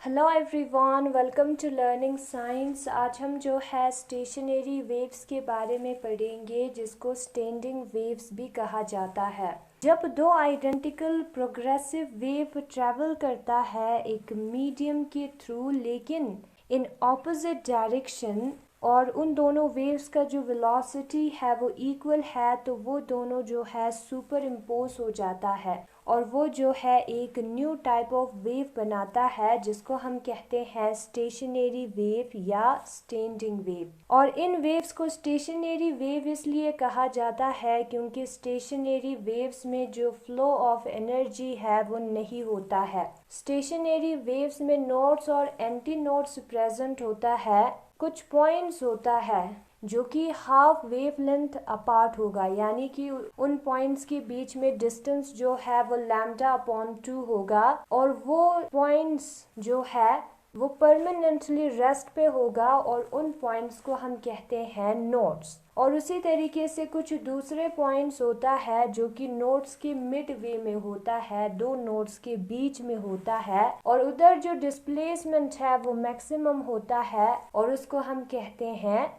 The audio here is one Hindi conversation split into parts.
Hello everyone, welcome to learning science. आज हम जो है स्टेशनरी वेव्स के बारे में पढ़ेंगे, जिसको स्टैंडिंग वेव्स भी कहा जाता है। जब दो आइडेंटिकल प्रोग्रेसिव वेव ट्रैवल करता है एक मीडियम के थ्रू, लेकिन इन ऑपोजिट डायरेक्शन, और उन दोनों वेव्स का जो वेलोसिटी है वो इक्वल है, तो वो दोनों जो है सुपर इम्पोज हो जाता है और वो जो है एक न्यू टाइप ऑफ वेव बनाता है, जिसको हम कहते हैं स्टेशनरी वेव या स्टैंडिंग वेव। और इन वेव्स को स्टेशनरी वेव इसलिए कहा जाता है क्योंकि स्टेशनरी वेव्स में जो फ्लो ऑफ एनर्जी है वो नहीं होता है। स्टेशनरी वेव्स में नोड्स और एंटी नोड्स प्रेजेंट होता है। कुछ पॉइंट्स होता है जो कि हाफ वेव लेंथ अपार्ट होगा, यानी कि उन पॉइंट्स के बीच में डिस्टेंस जो है वो λ/2 होगा, और वो पॉइंट्स जो है वो परमानेंटली रेस्ट पे होगा, और उन पॉइंट्स को हम कहते हैं नोड्स। और उसी तरीके से कुछ दूसरे पॉइंट्स होता है जो कि नोड्स के मिड वे में होता है, दो नोड्स के बीच में होता है, और उधर जो डिस्प्लेसमेंट है वो मैक्सिमम होता है, और उसको हम कहते हैं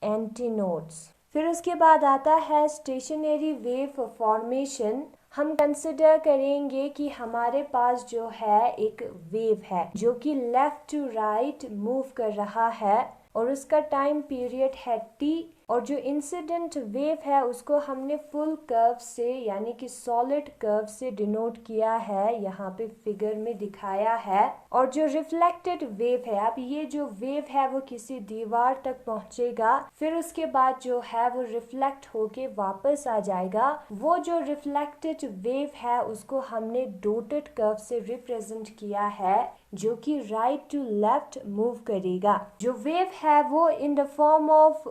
एंटीनोड्स। फिर उसके बाद आता है स्टेशनरी वेव फॉर्मेशन। हम कंसिडर करेंगे कि हमारे पास जो है एक वेव है जो कि लेफ्ट टू राइट मूव कर रहा है, और उसका टाइम पीरियड है t, और जो इंसिडेंट वेव है उसको हमने फुल कर्व से यानी कि सॉलिड कर्व से डिनोट किया है, यहाँ पे फिगर में दिखाया है। और जो रिफ्लेक्टेड वेव है, अब ये जो वेव है वो किसी दीवार तक पहुंचेगा, फिर उसके बाद जो है वो रिफ्लेक्ट होके वापस आ जाएगा। वो जो रिफ्लेक्टेड वेव है उसको हमने डॉटेड कर्व से रिप्रेजेंट किया है, जो कि राइट टू लेफ्ट मूव करेगा। जो वेव है वो in the form of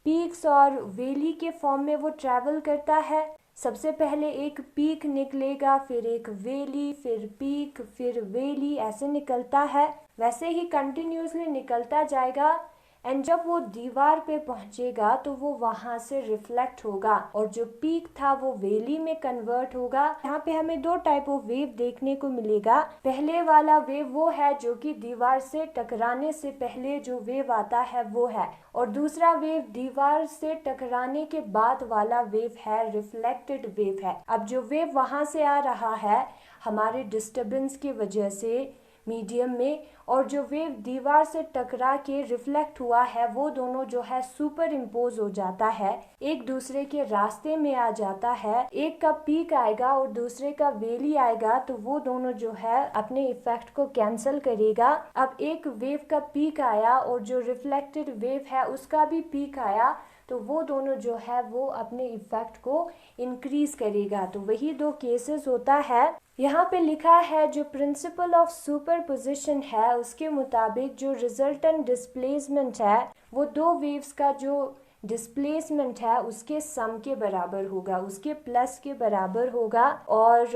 peaks और वैली के फॉर्म में वो ट्रैवल करता है। सबसे पहले एक पीक निकलेगा, फिर एक वैली, फिर पीक, फिर वैली, ऐसे निकलता है। वैसे ही कंटिन्यूसली निकलता जाएगा, एंड जब वो दीवार पे पहुंचेगा तो वो वहां से रिफ्लेक्ट होगा, और जो पीक था वो वैली में कन्वर्ट होगा। यहाँ पे हमें दो टाइप ऑफ वेव देखने को मिलेगा। पहले वाला वेव वो है जो कि दीवार से टकराने से पहले जो वेव आता है वो है, और दूसरा वेव दीवार से टकराने के बाद वाला वेव है, रिफ्लेक्टेड वेव है। अब जो वेव वहां से आ रहा है हमारे डिस्टरबेंस की वजह से मीडियम में, और जो वेव दीवार से टकरा के रिफ्लेक्ट हुआ है, वो दोनों जो है सुपर इम्पोज हो जाता है, एक दूसरे के रास्ते में आ जाता है। एक का पीक आएगा और दूसरे का वैली आएगा, तो वो दोनों जो है अपने इफेक्ट को कैंसिल करेगा। अब एक वेव का पीक आया और जो रिफ्लेक्टेड वेव है उसका भी पीक आया, तो वो दोनों जो है वो अपने इफेक्ट को इंक्रीज करेगा। तो वही दो केसेस होता है। यहाँ पे लिखा है जो प्रिंसिपल ऑफ सुपरपोजिशन है उसके मुताबिक जो रिजल्टेंट डिस्प्लेसमेंट है वो दो वेव्स का जो डिस्प्लेसमेंट है उसके सम के बराबर होगा, उसके प्लस के बराबर होगा। और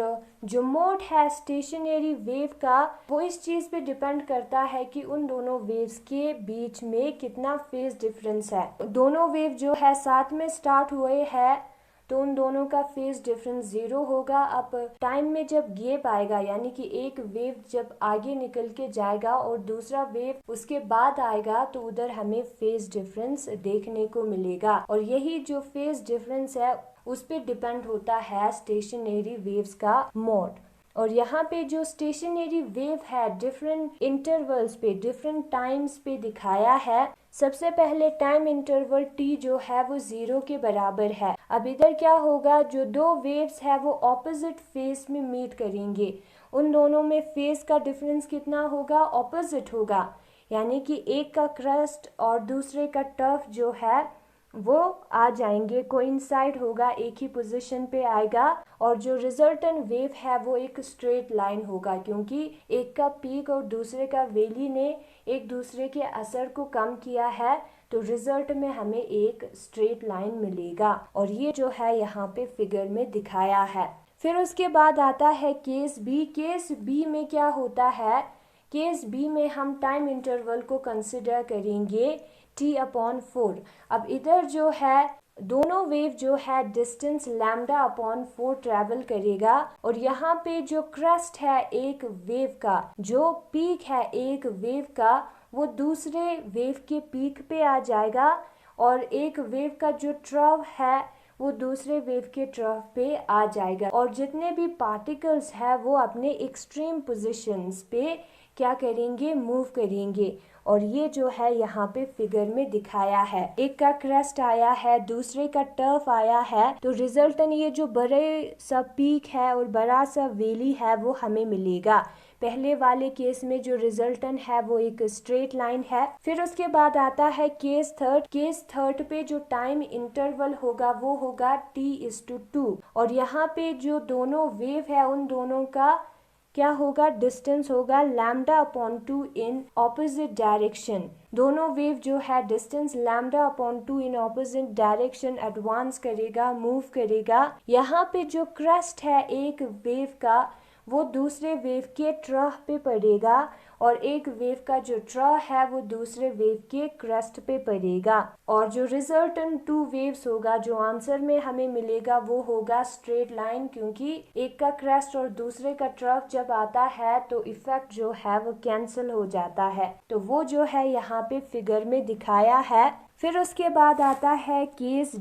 जो मोड है स्टेशनरी वेव का वो इस चीज पे डिपेंड करता है कि उन दोनों वेव्स के बीच में कितना फेज डिफरेंस है। दोनों वेव जो है साथ में स्टार्ट हुए हैं तो उन दोनों का फेज डिफरेंस 0 होगा। अब टाइम में जब गैप आएगा, यानी कि एक वेव जब आगे निकल के जाएगा और दूसरा वेव उसके बाद आएगा, तो उधर हमें फेज डिफरेंस देखने को मिलेगा, और यही जो फेज डिफरेंस है उस पे डिपेंड होता है स्टेशनरी वेव्स का मोड। और यहाँ पे जो स्टेशनरी वेव है डिफरेंट इंटरवल्स पे, डिफरेंट टाइम्स पे दिखाया है। सबसे पहले टाइम इंटरवल t जो है वो 0 के बराबर है। अब इधर क्या होगा, जो दो वेव्स है वो ऑपोजिट फेज में मीट करेंगे, उन दोनों में फेज का डिफरेंस कितना होगा, ऑपोजिट होगा, यानी कि एक का क्रस्ट और दूसरे का टर्फ जो है वो आ जाएंगे, कोइंसाइड होगा, एक ही पोजीशन पे आएगा, और जो रिजल्टेंट वेव है वो एक स्ट्रेट लाइन होगा, क्योंकि एक का पीक और दूसरे का वैली ने एक दूसरे के असर को कम किया है, तो रिजल्ट में हमें एक स्ट्रेट लाइन मिलेगा। और ये जो है यहाँ पे फिगर में दिखाया है। फिर उसके बाद आता है केस बी। केस बी में क्या होता है, केस बी में हम टाइम इंटरवल को कंसिडर करेंगे t/4। अब इधर जो है दोनों वेव जो है डिस्टेंस लैम्डा अपॉन 4 ट्रेवल करेगा और यहाँ पे जो क्रेस्ट है एक वेव का, जो पीक है एक वेव का, वो दूसरे वेव के पीक पे आ जाएगा और एक वेव का जो ट्रव है वो दूसरे वेव के ट्रव पे आ जाएगा और जितने भी पार्टिकल्स है वो अपने एक्सट्रीम पोजीशंस पे क्या करेंगे, मूव करेंगे। और ये जो है यहाँ पे फिगर में दिखाया है, एक का क्रेस्ट आया है, दूसरे का टर्फ आया है, तो रिजल्टन ये जो बड़े सा पीक है और बड़ा सा वैली है वो हमें मिलेगा। पहले वाले केस में जो रिजल्टन है वो एक स्ट्रेट लाइन है। फिर उसके बाद आता है केस थर्ड पे जो टाइम इंटरवल होगा वो होगा t/2 और यहाँ पे जो दोनों वेव है उन दोनों का क्या होगा, डिस्टेंस होगा lambda upon 2 in opposite direction. दोनों वेव जो है distance lambda upon 2 in opposite direction advance करेगा, मूव करेगा। यहाँ पे जो क्रेस्ट है एक वेव का वो दूसरे वेव के ट्रह पे पड़ेगा और एक वेव का जो ट्रह है वो दूसरे वेव के क्रेस्ट पे पड़ेगा और जो रिजल्टेंट 2 वेव्स होगा, जो आंसर में हमें मिलेगा वो होगा स्ट्रेट लाइन, क्योंकि एक का क्रेस्ट और दूसरे का ट्रफ जब आता है तो इफेक्ट जो है वो कैंसिल हो जाता है। तो वो जो है यहाँ पे फिगर में दिखाया है। फिर उसके बाद आता है केस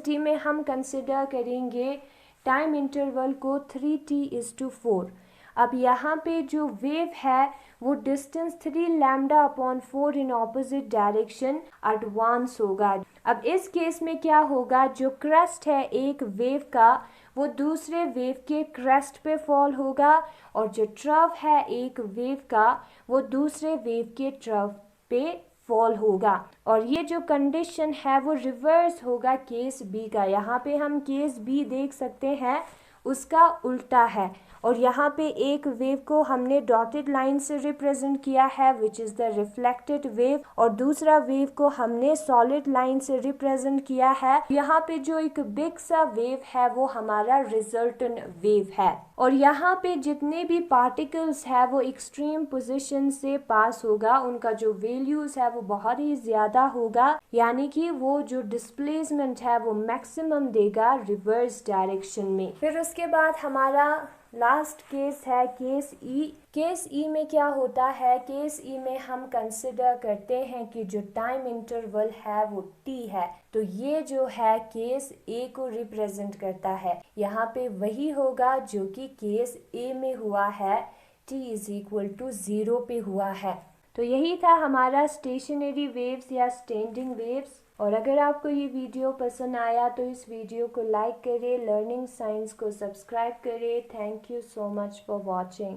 डी में हम कंसिडर करेंगे टाइम इंटरवल को 3t/4। अब यहाँ पे जो वेव है वो distance 3 lambda upon 4 in opposite direction advance होगा। अब इस केस में क्या होगा, जो क्रेस्ट है एक वेव का वो दूसरे वेव के क्रेस्ट पे फॉल होगा और जो ट्रफ है एक वेव का वो दूसरे वेव के ट्रफ पे फॉल होगा और ये जो कंडीशन है वो रिवर्स होगा केस बी का। यहाँ पे हम केस बी देख सकते हैं, उसका उल्टा है और यहाँ पे एक वेव को हमने डॉटेड लाइन से रिप्रेजेंट किया है which is the reflected wave और दूसरा वेव को हमने सॉलिड लाइन से रिप्रेजेंट किया है। यहाँ पे जो एक बिग सा वेव है वो हमारा रिजल्टेंट वेव है और यहाँ पे जितने भी पार्टिकल्स है वो एक्सट्रीम पोजीशन से पास होगा, उनका जो वैल्यूज है वो बहुत ही ज्यादा होगा, यानी कि वो जो डिस्प्लेसमेंट है वो मैक्सिमम देगा रिवर्स डायरेक्शन में। फिर उसके बाद हमारा लास्ट केस है केस ई में क्या होता है, केस ई में हम कंसिडर करते हैं कि जो टाइम इंटरवल है वो t है, तो ये जो है केस ए को रिप्रेजेंट करता है। यहाँ पे वही होगा जो कि केस ए में हुआ है, t=0 पे हुआ है। तो यही था हमारा स्टेशनरी वेव्स या स्टैंडिंग वेव्स। और अगर आपको ये वीडियो पसंद आया तो इस वीडियो को लाइक करें, लर्निंग साइंस को सब्सक्राइब करें। Thank you so much for watching.